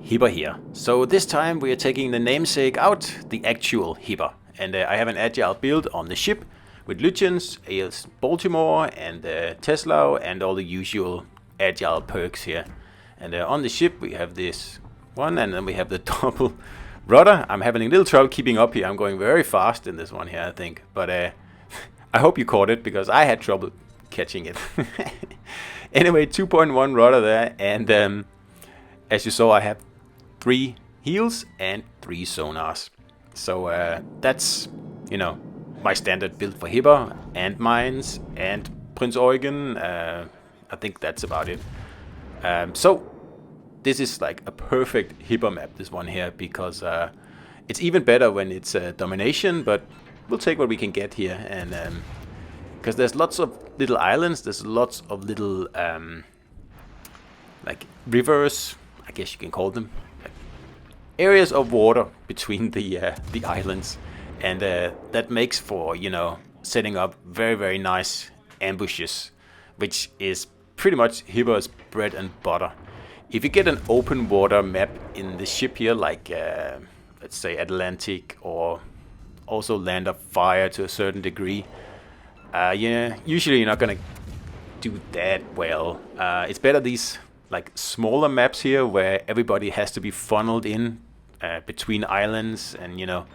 Hipper here. So this time we are taking the namesake out, the actual Hipper. And I have an agile build on the ship with Lutyens, AS Baltimore and Tesla and all the usual agile perks here. And on the ship we have this one, and then we have the double rudder. I'm having a little trouble keeping up here. I'm going very fast in this one here, I think. But I hope you caught it, because I had trouble catching it. Anyway, 2.1 rudder there, and as you saw, I have 3 heals and 3 sonars. So that's, you know, my standard build for Hipper and mines and Prince Eugen. I think that's about it. So this is like a perfect Hipper map, this one here, because it's even better when it's domination, but we'll take what we can get here. And because there's lots of little islands, there's lots of little like rivers, I guess you can call them, like areas of water between the islands, and that makes for, you know, setting up very, very nice ambushes, which is pretty much Hipper's bread and butter. If you get an open water map in the ship here, like let's say Atlantic, or also Land of Fire to a certain degree, yeah, usually you're not gonna do that well. It's better these like smaller maps here, where everybody has to be funneled in between islands, and you know,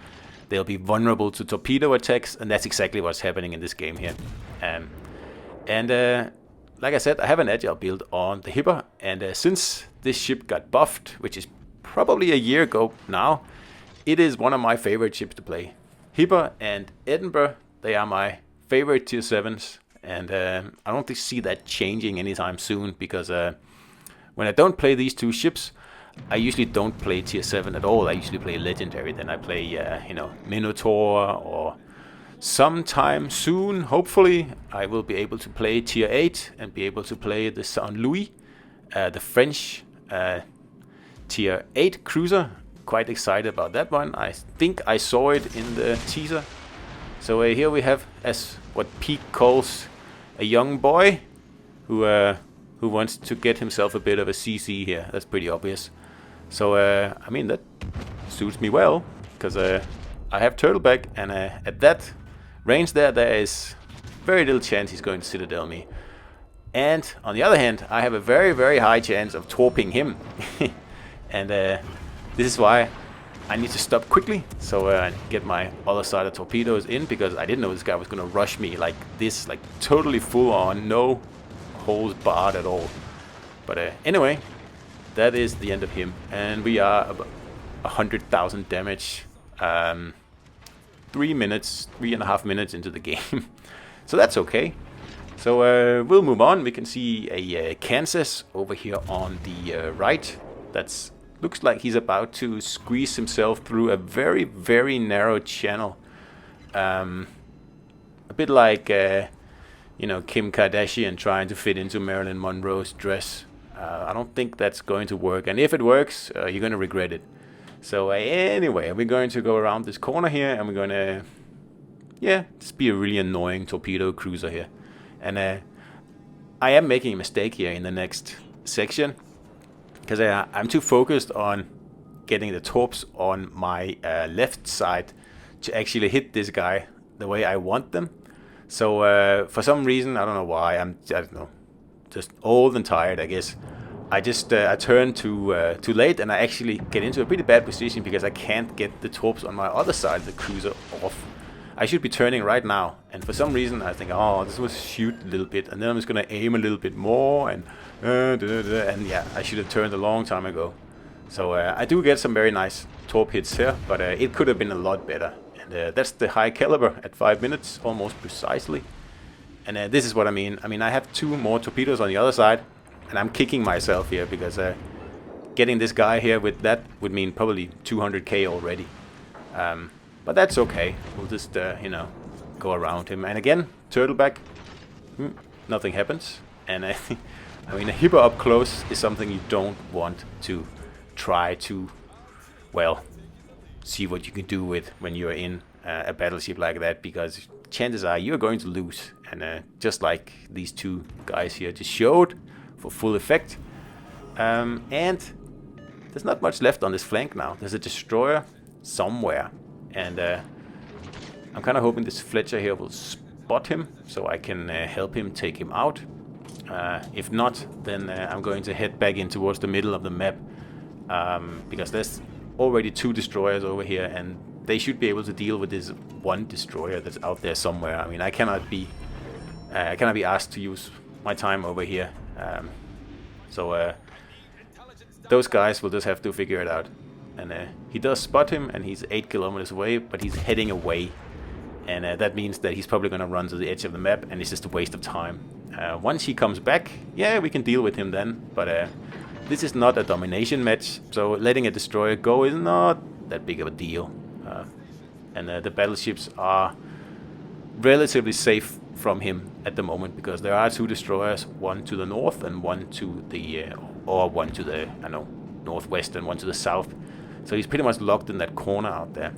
they'll be vulnerable to torpedo attacks, and that's exactly what's happening in this game here. Like I said, I have an agile build on the Hipper, and since this ship got buffed, which is probably a year ago now, it is one of my favorite ships to play. Hipper and Edinburgh, they are my favorite tier 7s, and I don't see that changing anytime soon, because when I don't play these 2 ships, I usually don't play tier 7 at all. I usually play legendary. Then I play you know, Minotaur, or sometime soon, hopefully, I will be able to play tier 8 and be able to play the Saint Louis, the French tier 8 cruiser. Quite excited about that one. I think I saw it in the teaser. So here we have, as what Pete calls, a young boy who wants to get himself a bit of a CC here. That's pretty obvious. So I mean, that suits me well, because I have Turtleback, and at that range there is very little chance he's going to Citadel me. And on the other hand, I have a very, very high chance of torping him. And this is why I need to stop quickly, so I get my other side of torpedoes in, because I didn't know this guy was going to rush me like this, like totally full on, no holes barred at all. But anyway, that is the end of him, and we are about 100,000 damage, 3.5 minutes into the game. So that's okay. So we'll move on. We can see a Kansas over here on the right. That's looks like he's about to squeeze himself through a very, very narrow channel. A bit like, you know, Kim Kardashian trying to fit into Marilyn Monroe's dress. I don't think that's going to work. And if it works, you're going to regret it. So anyway, we're going to go around this corner here, and we're going to, yeah, just be a really annoying torpedo cruiser here. And I am making a mistake here in the next section, because I'm too focused on getting the torps on my left side to actually hit this guy the way I want them. So for some reason, I don't know why, I don't know, just old and tired, I guess. I just I turn too late, and I actually get into a pretty bad position because I can't get the torps on my other side of the cruiser off. I should be turning right now, and for some reason I think, oh, this was shoot a little bit, and then I'm just gonna aim a little bit more, and yeah, I should have turned a long time ago. So I do get some very nice torp hits here, but it could have been a lot better. And that's the high caliber at 5 minutes, almost precisely. And this is what I mean. I mean, I have 2 more torpedoes on the other side, and I'm kicking myself here, because getting this guy here with that would mean probably 200k already. But that's okay. We'll just, you know, go around him. And again, Turtleback, nothing happens. And I mean, a Hipper up close is something you don't want to try to, well, see what you can do with when you're in a battleship like that, because chances are you're going to lose. And just like these 2 guys here just showed, for full effect. And there's not much left on this flank now. There's a destroyer somewhere, and I'm kind of hoping this Fletcher here will spot him, so I can help him take him out. If not, then I'm going to head back in towards the middle of the map, because there's already 2 destroyers over here, and they should be able to deal with this one destroyer that's out there somewhere. I mean, I cannot be asked to use my time over here. So those guys will just have to figure it out. And he does spot him, and he's 8 kilometers away, but he's heading away. And that means that he's probably going to run to the edge of the map, and it's just a waste of time. Once he comes back, yeah, we can deal with him then. But this is not a domination match, so letting a destroyer go is not that big of a deal. And the battleships are relatively safe from him at the moment, because there are 2 destroyers, one to the north and one to the one to the northwest and one to the south. So he's pretty much locked in that corner out there.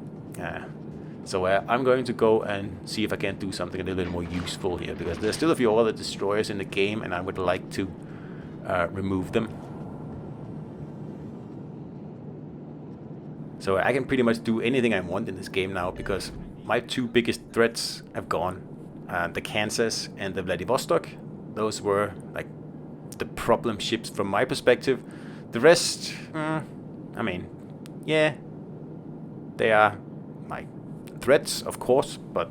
So I'm going to go and see if I can do something a little bit more useful here, because there's still a few other destroyers in the game, and I would like to remove them. So I can pretty much do anything I want in this game now, because my 2 biggest threats have gone. The Kansas and the Vladivostok. Those were like the problem ships from my perspective. The rest, I mean, yeah, they are like threats, of course, but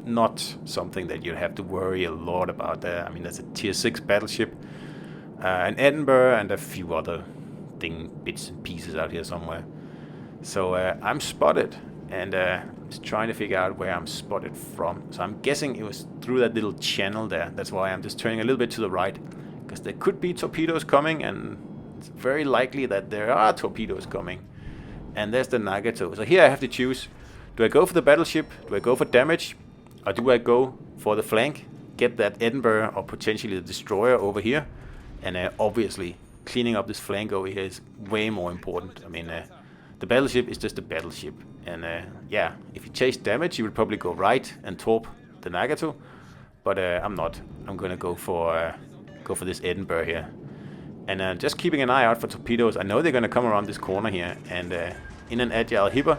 not something that you have to worry a lot about. I mean, there's a tier 6 battleship, an Edinburgh, and a few other bits and pieces out here somewhere. So I'm spotted, and I'm just trying to figure out where I'm spotted from. So I'm guessing it was through that little channel there. That's why I'm just turning a little bit to the right, because there could be torpedoes coming, and it's very likely that there are torpedoes coming. And there's the Nagato. So here I have to choose. Do I go for the battleship? Do I go for damage? Or do I go for the flank? Get that Edinburgh or potentially the destroyer over here? And obviously, cleaning up this flank over here is way more important. I mean, the battleship is just a battleship. And yeah, if you chase damage, you would probably go right and torp the Nagato. But I'm not. I'm going to go for this Edinburgh here. And just keeping an eye out for torpedoes. I know they're going to come around this corner here. And in an agile hipper,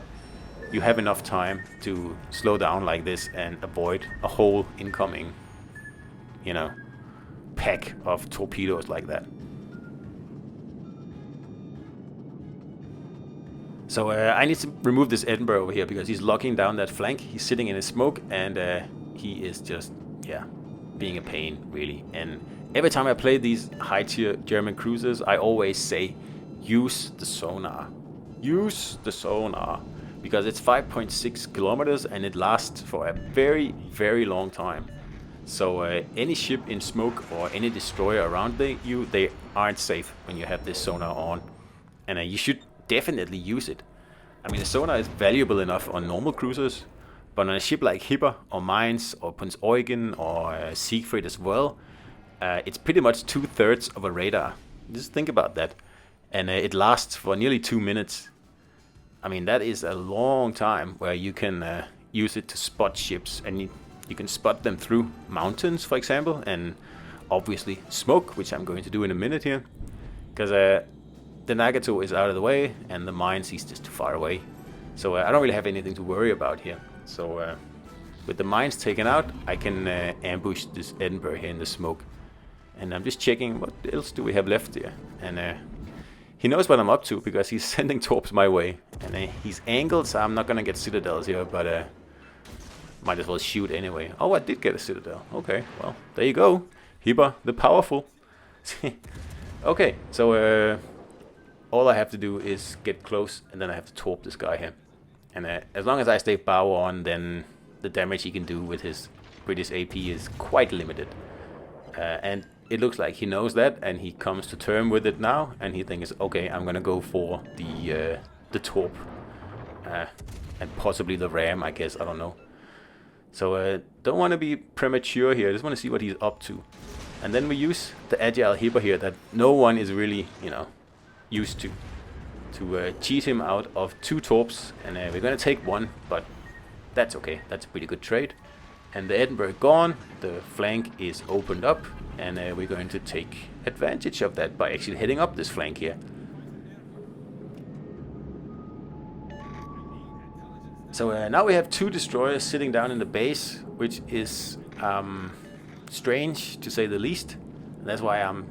you have enough time to slow down like this and avoid a whole incoming, pack of torpedoes like that. So I need to remove this Edinburgh over here, because he's locking down that flank. He's sitting in his smoke, and he is just, being a pain, really. And every time I play these high-tier German cruisers, I always say, use the sonar. Use the sonar. Because it's 5.6 kilometers, and it lasts for a very, very long time. So any ship in smoke or any destroyer around you, they aren't safe when you have this sonar on. And you should definitely use it. I mean, the sonar is valuable enough on normal cruisers, but on a ship like Hipper or Mainz or Prinz Eugen or Siegfried as well, it's pretty much 2/3 of a radar. Just think about that. And it lasts for nearly 2 minutes. I mean, that is a long time where you can use it to spot ships, and you can spot them through mountains, for example, and obviously smoke, which I'm going to do in a minute here, because the Nagato is out of the way, and the Mainz, he's just too far away. So I don't really have anything to worry about here. So with the Mainz taken out, I can ambush this Edinburgh here in the smoke. And I'm just checking what else do we have left here. And he knows what I'm up to, because he's sending torps my way. And he's angled, so I'm not going to get citadels here, but might as well shoot anyway. Oh, I did get a citadel. Okay, well, there you go. Hipper, the powerful. Okay, so all I have to do is get close, and then I have to torp this guy here. And as long as I stay bow on, then the damage he can do with his British AP is quite limited. And it looks like he knows that, and he comes to term with it now, and he thinks, okay, I'm gonna go for the torp, and possibly the ram, I guess, I don't know. So don't want to be premature here, I just want to see what he's up to. And then we use the agile hipper here that no one is really, used to cheat him out of 2 torps, and we're gonna take 1, but that's okay, that's a pretty good trade. And the Edinburgh gone, the flank is opened up, and we're going to take advantage of that by actually heading up this flank here. So now we have 2 destroyers sitting down in the base, which is strange to say the least. And that's why I'm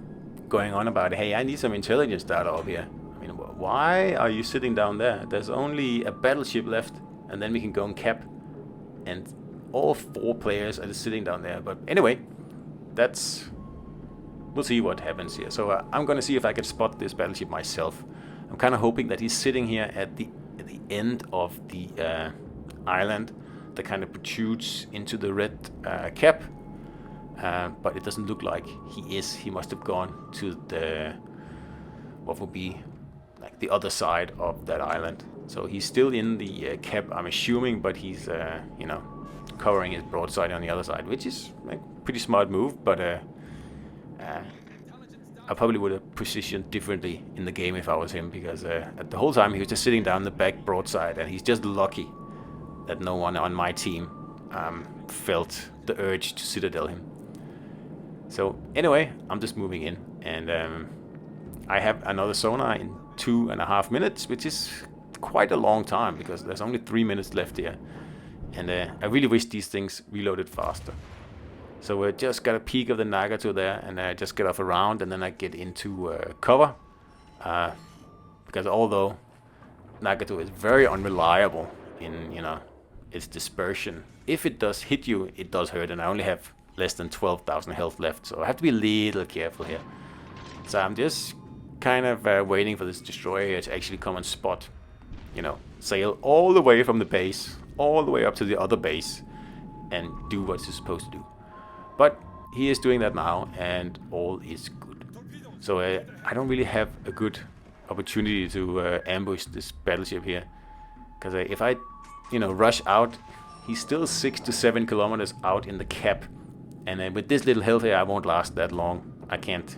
going on about, hey, I need some intelligence data up here. I mean, why are you sitting down there? There's only a battleship left, and then we can go and cap. And all 4 players are just sitting down there. But anyway, we'll see what happens here. So I'm gonna see if I can spot this battleship myself. I'm kind of hoping that he's sitting here at the end of the island that kind of protrudes into the red cap. But it doesn't look like he is. He must have gone to the, what would be like the other side of that island. So he's still in the cap, I'm assuming, but he's, you know, covering his broadside on the other side, which is like pretty smart move. But I probably would have positioned differently in the game if I was him, because at the whole time he was just sitting down the back broadside, and he's just lucky that no one on my team felt the urge to citadel him. So anyway, I'm just moving in, and I have another sonar in 2.5 minutes, which is quite a long time because there's only 3 minutes left here, and I really wish these things reloaded faster. So we just got a peek of the Nagato there, and I just get off around, and then I get into cover, because although Nagato is very unreliable in, you know, its dispersion, if it does hit you, it does hurt, and I only have less than 12,000 health left, so I have to be a little careful here. So I'm just kind of waiting for this destroyer here to actually come and spot, you know, sail all the way from the base, all the way up to the other base, and do what it's supposed to do. But he is doing that now, and all is good. So I don't really have a good opportunity to ambush this battleship here, because if I, you know, rush out, he's still 6 to 7 kilometers out in the cap, and with this little health here, I won't last that long. I can't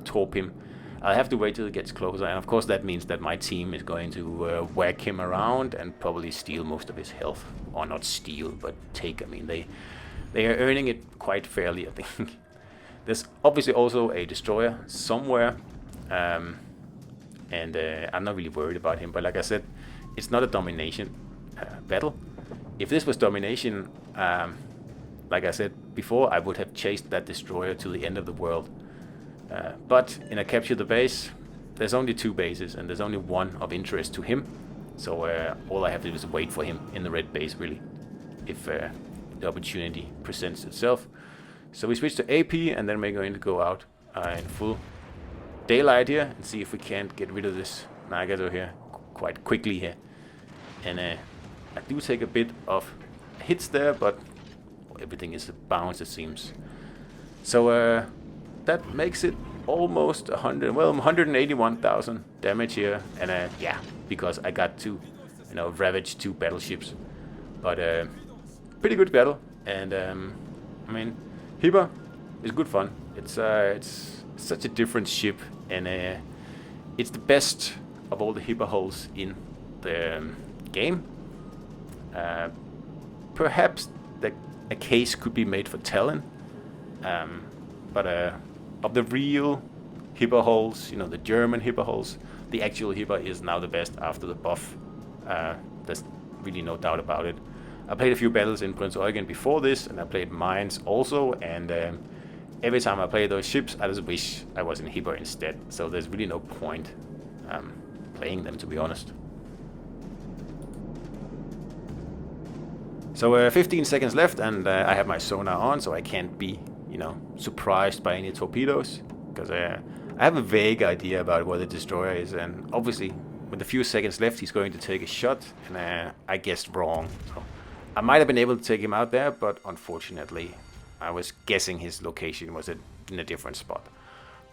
torp him. I'll have to wait till he gets closer, and of course that means that my team is going to whack him around and probably steal most of his health, or not steal, but take. I mean, they are earning it quite fairly, I think. There's obviously also a destroyer somewhere, and I'm not really worried about him, but like I said, it's not a domination battle. If this was domination, like I said before, I would have chased that destroyer to the end of the world. But in a capture the base, there's only 2 bases, and there's only one of interest to him. So all I have to do is wait for him in the red base, really, if the opportunity presents itself. So we switch to AP, and then we're going to go out in full daylight here and see if we can't get rid of this Nagato here quite quickly here. And I do take a bit of hits there, but everything is a bounce, it seems. So that makes it almost 181,000 damage here, and yeah, because I got to, you know, ravage 2 battleships. But pretty good battle, and I mean, Hipper is good fun. It's such a different ship, and it's the best of all the Hipper hulls in the game. Perhaps a case could be made for Talon, but of the real Hipper hulls, you know, the German Hipper hulls, the actual Hipper is now the best after the buff. There's really no doubt about it. I played a few battles in Prince Eugen before this, and I played mines also, and every time I play those ships, I just wish I was in Hipper instead. So there's really no point playing them, to be honest. So 15 seconds left, and I have my sonar on, so I can't be, you know, surprised by any torpedoes, because I have a vague idea about where the destroyer is, and obviously with a few seconds left he's going to take a shot, and I guessed wrong. So I might have been able to take him out there, but unfortunately I was guessing his location was in a different spot.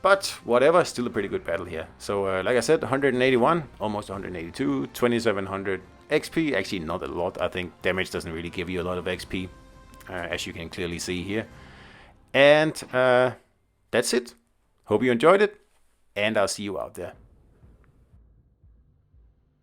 But whatever, still a pretty good battle here. So like I said, 181, almost 182, 2700 XP, actually not a lot. I think damage doesn't really give you a lot of XP, as you can clearly see here. And that's it. Hope you enjoyed it, and I'll see you out there.